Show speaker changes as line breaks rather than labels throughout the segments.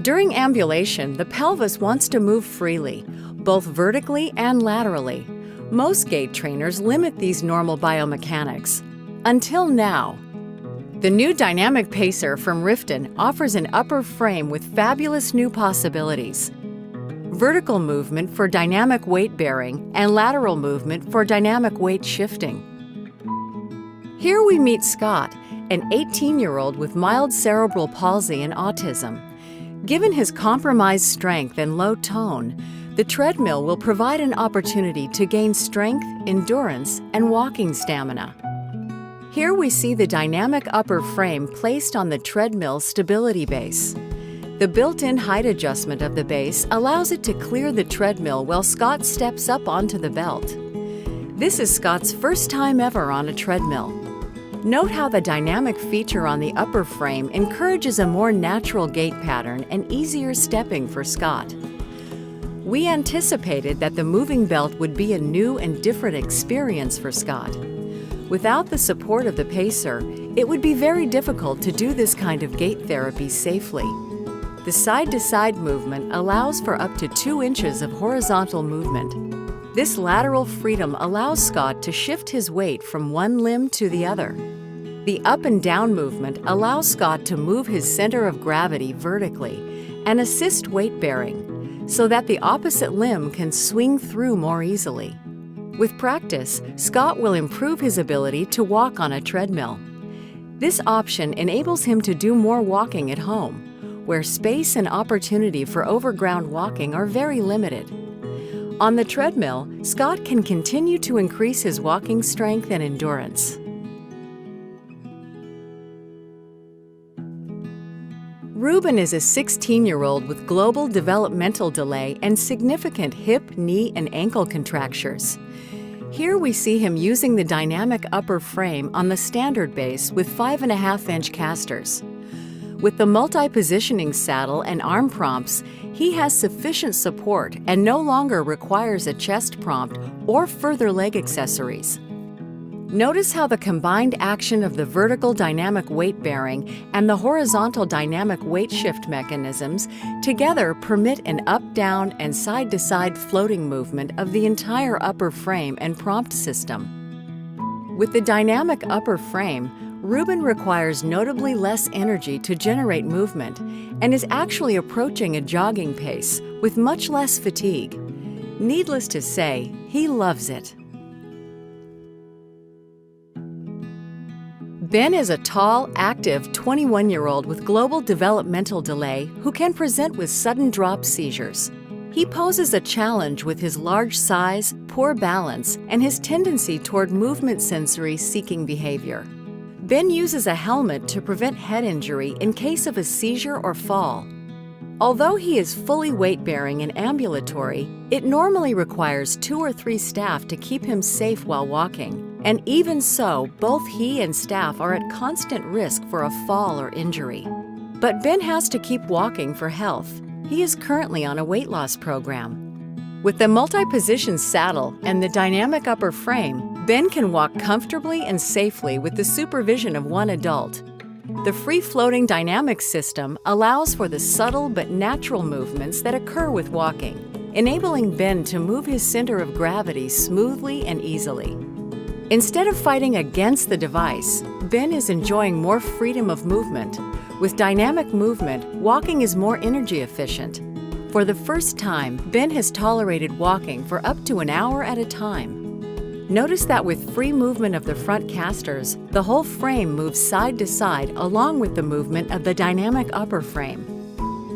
During ambulation, the pelvis wants to move freely, both vertically and laterally. Most gait trainers limit these normal biomechanics. Until now. The new dynamic pacer from Reuben offers an upper frame with fabulous new possibilities. Vertical movement for dynamic weight bearing and lateral movement for dynamic weight shifting. Here we meet Scott, an 18-year-old with mild cerebral palsy and autism. Given his compromised strength and low tone, the treadmill will provide an opportunity to gain strength, endurance, and walking stamina. Here we see the dynamic upper frame placed on the treadmill stability base. The built-in height adjustment of the base allows it to clear the treadmill while Scott steps up onto the belt. This is Scott's first time ever on a treadmill. Note how the dynamic feature on the upper frame encourages a more natural gait pattern and easier stepping for Scott. We anticipated that the moving belt would be a new and different experience for Scott. Without the support of the pacer, it would be very difficult to do this kind of gait therapy safely. The side-to-side movement allows for up to 2 inches of horizontal movement. This lateral freedom allows Scott to shift his weight from one limb to the other. The up and down movement allows Scott to move his center of gravity vertically and assist weight bearing, so that the opposite limb can swing through more easily. With practice, Scott will improve his ability to walk on a treadmill. This option enables him to do more walking at home, where space and opportunity for overground walking are very limited. On the treadmill, Scott can continue to increase his walking strength and endurance. Reuben is a 16-year-old with global developmental delay and significant hip, knee, and ankle contractures. Here we see him using the dynamic upper frame on the standard base with 5.5-inch casters. With the multi-positioning saddle and arm prompts, he has sufficient support and no longer requires a chest prompt or further leg accessories. Notice how the combined action of the vertical dynamic weight bearing and the horizontal dynamic weight shift mechanisms together permit an up-down and side-to-side floating movement of the entire upper frame and prompt system. With the dynamic upper frame, Reuben requires notably less energy to generate movement and is actually approaching a jogging pace with much less fatigue. Needless to say, he loves it. Ben is a tall, active 21-year-old with global developmental delay who can present with sudden drop seizures. He poses a challenge with his large size, poor balance, and his tendency toward movement sensory-seeking behavior. Ben uses a helmet to prevent head injury in case of a seizure or fall. Although he is fully weight-bearing and ambulatory, it normally requires 2 or 3 staff to keep him safe while walking, and even so, both he and staff are at constant risk for a fall or injury. But Ben has to keep walking for health. He is currently on a weight loss program. With the multi-position saddle and the dynamic upper frame, Ben can walk comfortably and safely with the supervision of one adult. The free-floating dynamic system allows for the subtle but natural movements that occur with walking, enabling Ben to move his center of gravity smoothly and easily. Instead of fighting against the device, Ben is enjoying more freedom of movement. With dynamic movement, walking is more energy efficient. For the first time, Ben has tolerated walking for up to an hour at a time. Notice that with free movement of the front casters, the whole frame moves side to side along with the movement of the dynamic upper frame.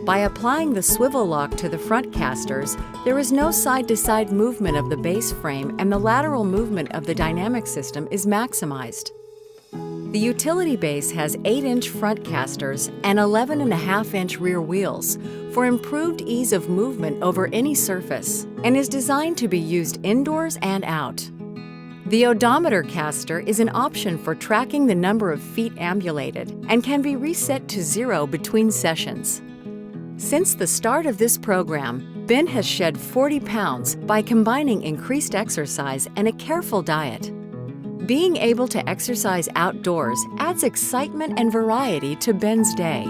By applying the swivel lock to the front casters, there is no side-to-side movement of the base frame and the lateral movement of the dynamic system is maximized. The utility base has 8-inch front casters and 11.5-inch rear wheels for improved ease of movement over any surface and is designed to be used indoors and out. The odometer caster is an option for tracking the number of feet ambulated and can be reset to 0 between sessions. Since the start of this program, Ben has shed 40 pounds by combining increased exercise and a careful diet. Being able to exercise outdoors adds excitement and variety to Ben's day.